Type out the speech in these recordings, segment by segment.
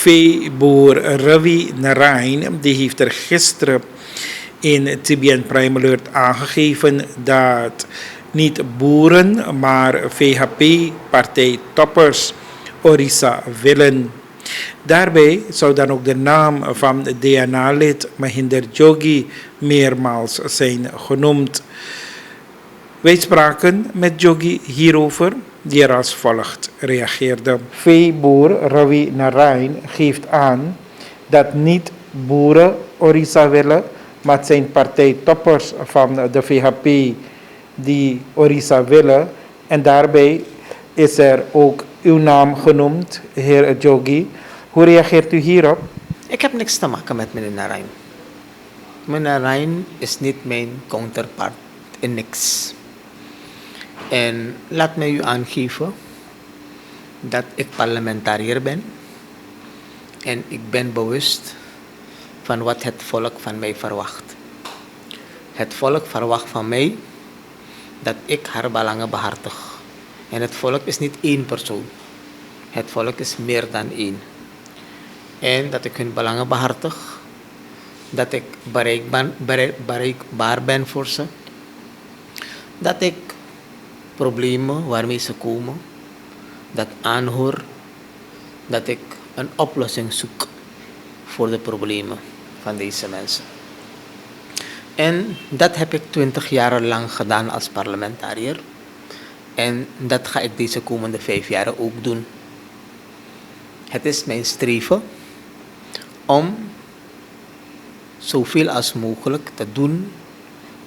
Veeboer Ravi Narain die heeft er gisteren in TBN Prime Alert aangegeven dat niet boeren, maar VHP-partijtoppers Orissa willen. Daarbij zou dan ook de naam van DNA-lid Mahinder Jogi meermaals zijn genoemd. Wij spraken met Jogi hierover, die er als volgt reageerde. Veeboer Ravi Narain geeft aan dat niet boeren Orissa willen, maar het zijn partijtoppers van de VHP die Orissa willen. En daarbij is er ook uw naam genoemd, heer Jogi. Hoe reageert u hierop? Ik heb niks te maken met meneer Narain. Meneer Narain is niet mijn counterpart in niks. En laat mij u aangeven dat ik parlementariër ben. En ik ben bewust van wat het volk van mij verwacht. Het volk verwacht van mij dat ik haar belangen behartig. En het volk is niet één persoon. Het volk is meer dan één. En dat ik hun belangen behartig. Dat ik bereikbaar ben voor ze. Dat ik problemen waarmee ze komen, dat aanhoor. Dat ik een oplossing zoek voor de problemen van deze mensen. En dat heb ik 20 jaar lang gedaan als parlementariër. En dat ga ik deze komende 5 jaar ook doen. Het is mijn streven om zoveel als mogelijk te doen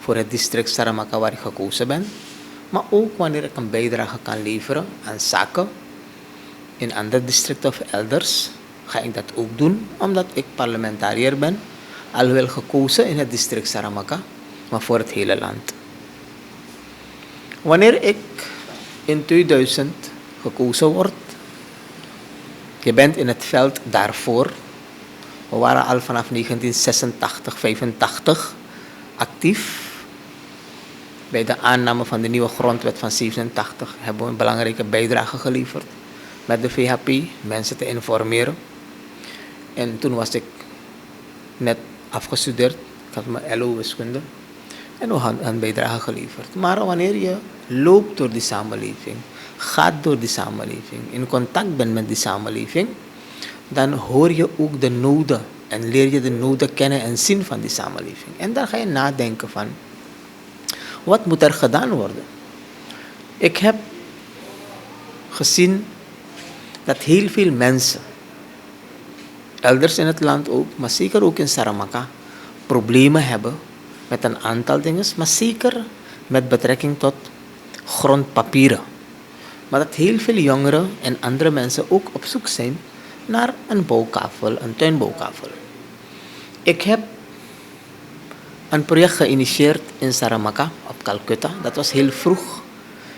voor het district Saramacca waar ik gekozen ben. Maar ook wanneer ik een bijdrage kan leveren aan zaken in andere districten of elders, ga ik dat ook doen, omdat ik parlementariër ben, alhoewel gekozen in het district Saramacca, maar voor het hele land. Wanneer ik in 2000 gekozen word, je bent in het veld daarvoor. We waren al vanaf 1986, 85 actief. Bij de aanname van de nieuwe grondwet van 87 hebben we een belangrijke bijdrage geleverd met de VHP, mensen te informeren. En toen was ik net afgestudeerd, ik had mijn LO-wiskunde en we hadden een bijdrage geleverd. Maar wanneer je loopt door die samenleving, gaat door die samenleving, in contact bent met die samenleving, dan hoor je ook de noden en leer je de noden kennen en zien van die samenleving. En dan ga je nadenken van, wat moet er gedaan worden? Ik heb gezien dat heel veel mensen, elders in het land ook, maar zeker ook in Saramacca, problemen hebben met een aantal dingen, maar zeker met betrekking tot grondpapieren. Maar dat heel veel jongeren en andere mensen ook op zoek zijn naar een bouwkavel, een tuinbouwkavel. Ik heb een project geïnitieerd in Saramacca op Calcutta. Dat was heel vroeg.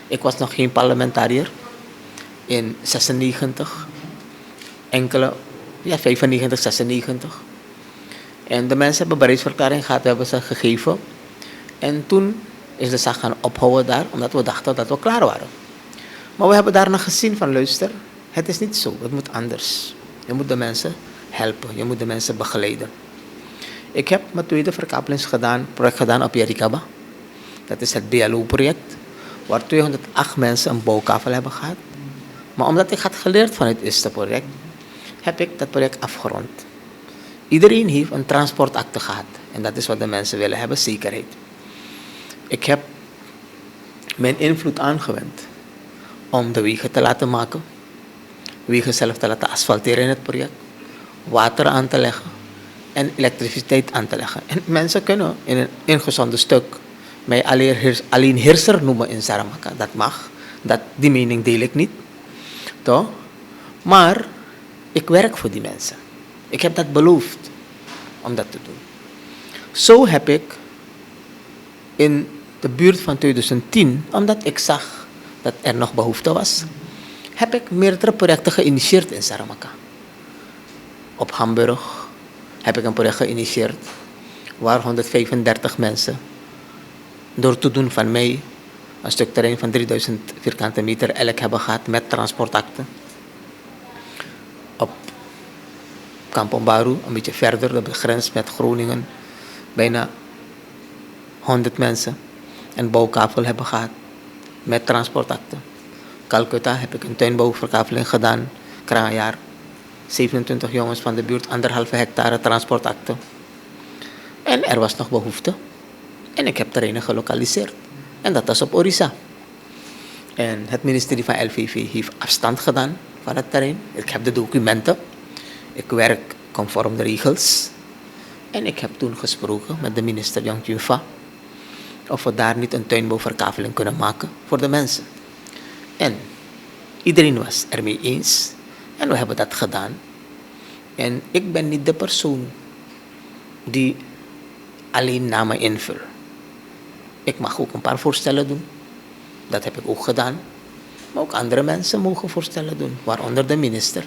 Ik was nog geen parlementariër. In 96. 95, 96. En de mensen hebben bereidsverklaring gehad, hebben ze gegeven. En toen is de zaak gaan ophouden daar, omdat we dachten dat we klaar waren. Maar we hebben daarna gezien van, luister, het is niet zo, het moet anders. Je moet de mensen helpen, je moet de mensen begeleiden. Ik heb mijn tweede project gedaan op Yerikaba. Dat is het BLO-project, waar 208 mensen een bouwkavel hebben gehad. Maar omdat ik had geleerd van het eerste project, heb ik dat project afgerond. Iedereen heeft een transportakte gehad. En dat is wat de mensen willen hebben, zekerheid. Ik heb mijn invloed aangewend om de wegen te laten maken, wegen zelf te laten asfalteren in het project, water aan te leggen en elektriciteit aan te leggen. En mensen kunnen in een ingezonde stuk mij alleen heerser noemen in Saramacca. Dat mag. Die mening deel ik niet. Toch? Maar ik werk voor die mensen. Ik heb dat beloofd om dat te doen. Zo heb ik in de buurt van 2010, omdat ik zag dat er nog behoefte was, heb ik meerdere projecten geïnitieerd in Saramacca. Op Hamburg heb ik een project geïnitieerd waar 135 mensen door te doen van mij een stuk terrein van 3000 vierkante meter elk hebben gehad met transportakten. Op Kampong Baru, een beetje verder, de grens met Groningen, bijna 100 mensen. En bouwkavel hebben gehad met transportakten. Calcutta heb ik een tuinbouwverkaveling gedaan, kraanjaar. 27 jongens van de buurt, 1,5 hectare transportakten. En er was nog behoefte. En ik heb terreinen gelokaliseerd. En dat was op Orissa. En het ministerie van LVV heeft afstand gedaan van het terrein. Ik heb de documenten. Ik werk conform de regels. En ik heb toen gesproken met de minister Yang Junfa of we daar niet een tuinbouwverkaveling kunnen maken voor de mensen. En iedereen was ermee eens. En we hebben dat gedaan. En ik ben niet de persoon die alleen namen invult. Ik mag ook een paar voorstellen doen. Dat heb ik ook gedaan. Maar ook andere mensen mogen voorstellen doen, waaronder de minister.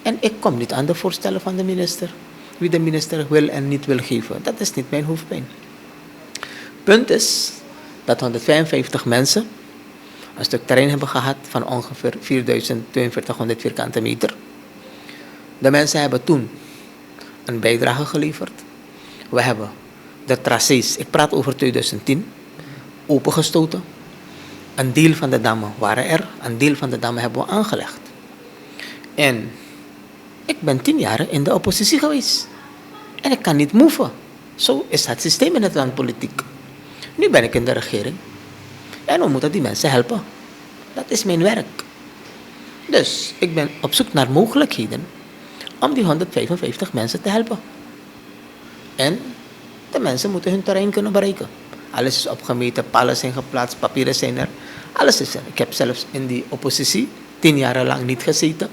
En ik kom niet aan de voorstellen van de minister. Wie de minister wil en niet wil geven, dat is niet mijn hoofdpijn. Punt is dat 155 mensen een stuk terrein hebben gehad van ongeveer 4200 vierkante meter. De mensen hebben toen een bijdrage geleverd. We hebben de tracés, ik praat over 2010, opengestoten. Een deel van de dammen waren er, een deel van de dammen hebben we aangelegd. En ik ben 10 jaar in de oppositie geweest. En ik kan niet move. Zo is het systeem in het land politiek. Nu ben ik in de regering. En we moeten die mensen helpen. Dat is mijn werk. Dus ik ben op zoek naar mogelijkheden om die 155 mensen te helpen. En de mensen moeten hun terrein kunnen bereiken. Alles is opgemeten, palen zijn geplaatst, papieren zijn er. Alles is er. Ik heb zelfs in die oppositie 10 jaar lang niet gezeten.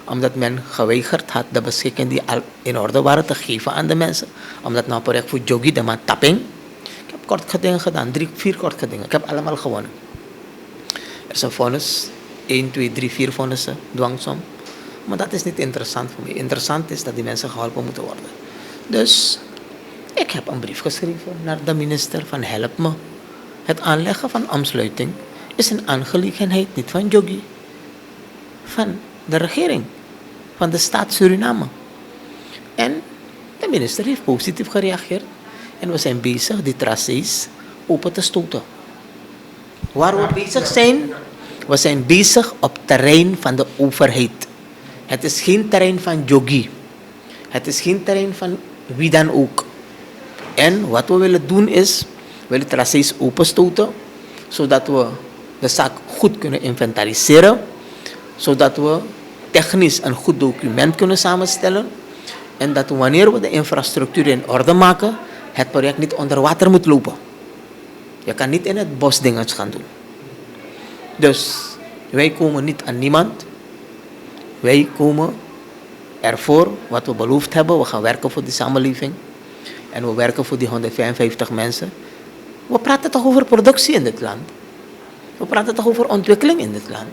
Omdat men geweigerd had de beschikkingen die al in orde waren te geven aan de mensen. Omdat nou project voor Jogi, de man tapping. Ik heb kortgedingen gedaan, 3, 4 kortgedingen. Ik heb allemaal gewonnen. Er is een vonnis, 1, 2, 3, 4 vonnissen, dwangsom. Maar dat is niet interessant voor mij. Interessant is dat die mensen geholpen moeten worden. Dus ik heb een brief geschreven naar de minister van help me. Het aanleggen van omsluiting is een aangelegenheid niet van Jogi. Van de regering. Van de staat Suriname. En de minister heeft positief gereageerd. En we zijn bezig die tracés open te stoten. Waar we bezig zijn? We zijn bezig op terrein van de overheid. Het is geen terrein van Jogi. Het is geen terrein van wie dan ook. En wat we willen doen is, we willen tracés openstoten, zodat we de zaak goed kunnen inventariseren, zodat we technisch een goed document kunnen samenstellen en dat wanneer we de infrastructuur in orde maken, het project niet onder water moet lopen. Je kan niet in het bos dingen gaan doen. Dus wij komen niet aan niemand. Wij komen ervoor wat we beloofd hebben. We gaan werken voor die samenleving. En we werken voor die 155 mensen. We praten toch over productie in dit land. We praten toch over ontwikkeling in dit land.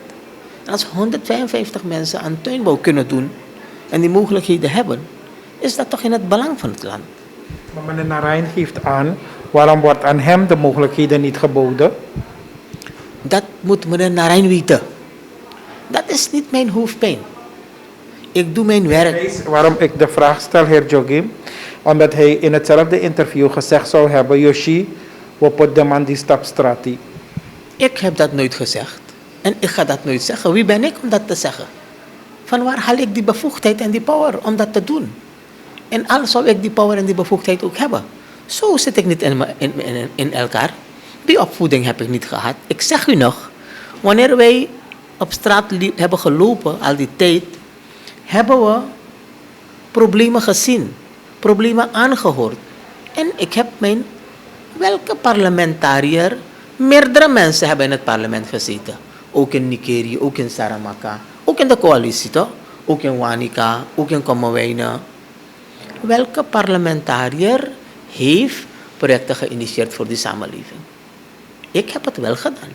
En als 155 mensen aan tuinbouw kunnen doen en die mogelijkheden hebben, is dat toch in het belang van het land. Maar meneer Narijn geeft aan, waarom wordt aan hem de mogelijkheden niet geboden? Dat moet meneer Narijn weten. Dat is niet mijn hoofdpijn. Ik doe mijn werk. Waarom ik de vraag stel, heer Jogi, omdat hij in hetzelfde interview gezegd zou hebben, Yoshi, we put de man die stapstrati. Ik heb dat nooit gezegd. En ik ga dat nooit zeggen. Wie ben ik om dat te zeggen? Van waar haal ik die bevoegdheid en die power om dat te doen? En al zou ik die power en die bevoegdheid ook hebben. Zo zit ik niet in elkaar. Die opvoeding heb ik niet gehad. Ik zeg u nog, wanneer wij op straat hebben gelopen, al die tijd, hebben we problemen gezien. Problemen aangehoord. En ik heb welke parlementariër, meerdere mensen hebben in het parlement gezeten. Ook in Nikeri, ook in Saramaka, ook in de coalitie toch? Ook in Wanica, ook in Kommerwijnen. Welke parlementariër heeft projecten geïnitieerd voor die samenleving? Ik heb het wel gedaan.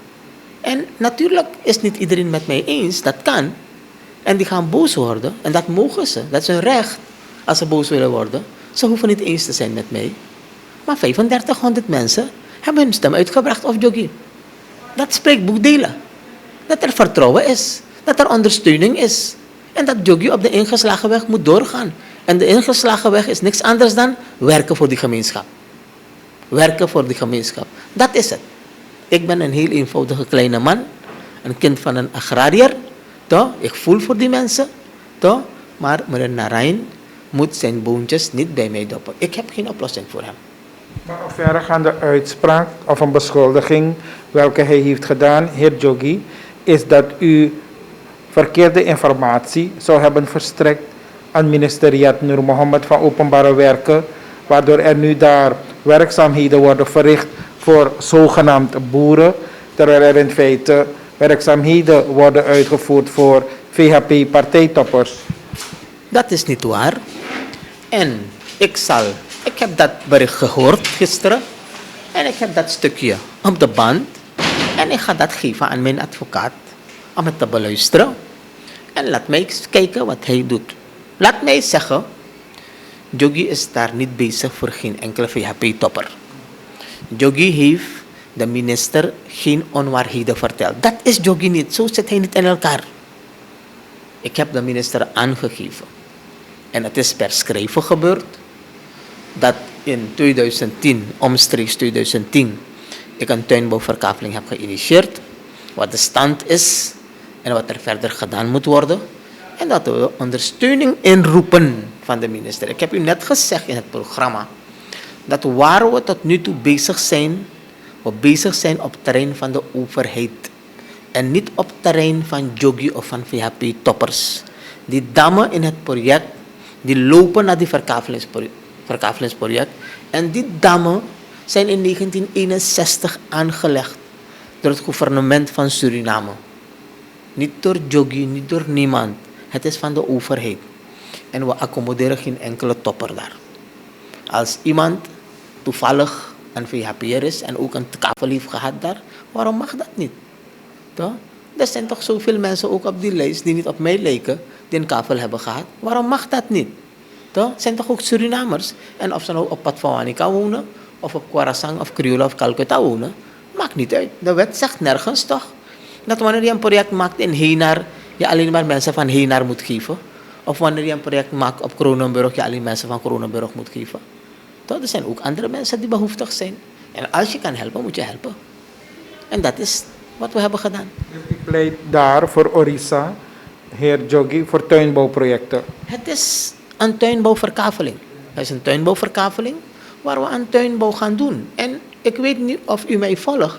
En natuurlijk is niet iedereen met mij eens, dat kan. En die gaan boos worden, en dat mogen ze. Dat is hun recht, als ze boos willen worden. Ze hoeven niet eens te zijn met mij. Maar 3500 mensen hebben hun stem uitgebracht op Jogi. Dat spreekt boekdelen. Dat er vertrouwen is, dat er ondersteuning is. En dat Jogi op de ingeslagen weg moet doorgaan. En En de ingeslagen weg is niks anders dan werken voor die gemeenschap. Werken voor die gemeenschap. Dat is het. Ik ben een heel eenvoudige kleine man. Een kind van een agrariër. Toch? Ik voel voor die mensen. Toch? Maar meneer Narain moet zijn boontjes niet bij mij doppen. Ik heb geen oplossing voor hem. Maar een verregaande uitspraak of een beschuldiging welke hij heeft gedaan, heer Jogi, is dat u verkeerde informatie zou hebben verstrekt aan minister Riyad Nur Mohammed van Openbare Werken, waardoor er nu daar werkzaamheden worden verricht voor zogenaamd boeren, terwijl er in feite werkzaamheden worden uitgevoerd voor VHP-partijtoppers. Dat is niet waar. En ik heb dat bericht gehoord gisteren. En ik heb dat stukje op de band. En ik ga dat geven aan mijn advocaat. Om het te beluisteren. En laat mij eens kijken wat hij doet. Laat mij zeggen. Jogi is daar niet bezig voor geen enkele VHP-topper. Jogi heeft de minister geen onwaarheden verteld. Dat is Jogi niet. Zo zit hij niet in elkaar. Ik heb de minister aangegeven. En het is per schrijven gebeurd. Dat in 2010, omstreeks 2010, ik een tuinbouwverkaveling heb geïnitieerd. Wat de stand is en wat er verder gedaan moet worden. En dat we ondersteuning inroepen van de minister. Ik heb u net gezegd in het programma dat waar we tot nu toe bezig zijn, we bezig zijn op het terrein van de overheid. En niet op het terrein van Jogi of van VHP-toppers. Die dammen in het project, die lopen naar die verkavelingsproject. En die dammen zijn in 1961 aangelegd door het gouvernement van Suriname. Niet door Jogi, niet door niemand. Het is van de overheid. En we accommoderen geen enkele topper daar. Als iemand toevallig een VHP'er is en ook een kavel heeft gehad daar, waarom mag dat niet? Toch? Er zijn toch zoveel mensen ook op die lijst die niet op mij lijken, die een kavel hebben gehad. Waarom mag dat niet? Toch? Het zijn toch ook Surinamers? En of ze nou op Patwanika wonen, of op Curaçao, of Criolla, of Calcutta wonen, maakt niet uit. De wet zegt nergens toch dat wanneer je een project maakt in Henar, je alleen maar mensen van Henar moet geven. Of wanneer je een project maakt op Kronenburg, je alleen mensen van Kronenburg moet geven. Toch? Er zijn ook andere mensen die behoeftig zijn. En als je kan helpen, moet je helpen. En dat is wat we hebben gedaan. U pleit daar voor Orissa, heer Jogi, voor tuinbouwprojecten. Het is een tuinbouwverkaveling. Het is een tuinbouwverkaveling waar we aan tuinbouw gaan doen. En ik weet niet of u mij volgt.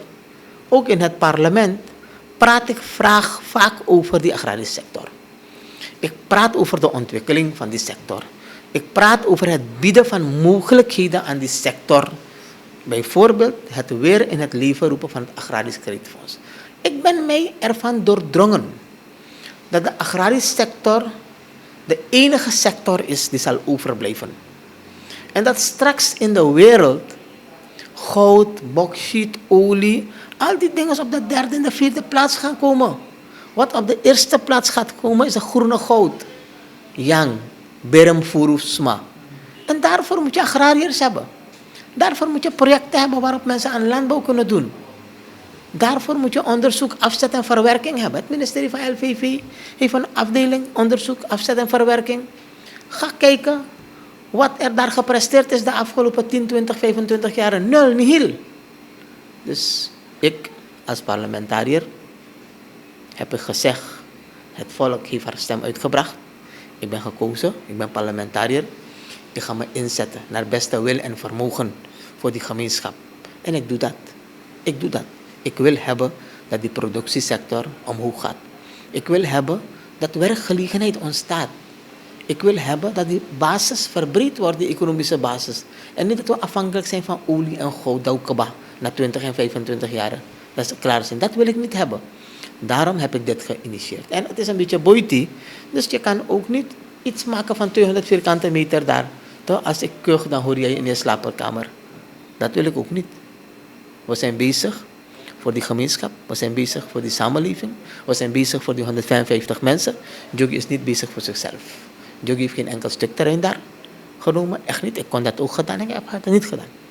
Ook in het parlement praat ik vaak over die agrarische sector. Ik praat over de ontwikkeling van die sector. Ik praat over het bieden van mogelijkheden aan die sector. Bijvoorbeeld het weer in het leven roepen van het Agrarisch Kredietfonds. Ik ben mij ervan doordrongen dat de agrarische sector de enige sector is die zal overblijven. En dat straks in de wereld goud, bauxiet, olie, al die dingen op de derde en de vierde plaats gaan komen. Wat op de eerste plaats gaat komen is de groene goud. Yang, berem, furu, sma. En daarvoor moet je agrariërs hebben. Daarvoor moet je projecten hebben waarop mensen aan landbouw kunnen doen. Daarvoor moet je onderzoek, afzet en verwerking hebben. Het ministerie van LVV heeft een afdeling onderzoek, afzet en verwerking. Ga kijken wat er daar gepresteerd is de afgelopen 10, 20, 25 jaar. Nul, nihil. Dus ik als parlementariër heb ik gezegd, het volk heeft haar stem uitgebracht. Ik ben gekozen, ik ben parlementariër. Ik ga me inzetten naar beste wil en vermogen voor die gemeenschap. En ik doe dat. Ik doe dat. Ik wil hebben dat die productiesector omhoog gaat. Ik wil hebben dat werkgelegenheid ontstaat. Ik wil hebben dat die basis verbreed wordt, die economische basis. En niet dat we afhankelijk zijn van olie en goud, daukaba, na 20 en 25 jaar. Dat ze klaar zijn. Dat wil ik niet hebben. Daarom heb ik dit geïnitieerd. En het is een beetje boeite, dus je kan ook niet iets maken van 200 vierkante meter daar. Toch? Als ik kuch, dan hoor jij in je slaapkamer. Dat wil ik ook niet. We zijn bezig voor die gemeenschap. We zijn bezig voor die samenleving. We zijn bezig voor die 155 mensen. Jogi is niet bezig voor zichzelf. Jogi heeft geen enkel stuk terrein daar genomen. Echt niet. Ik kon dat ook gedaan en ik heb het niet gedaan.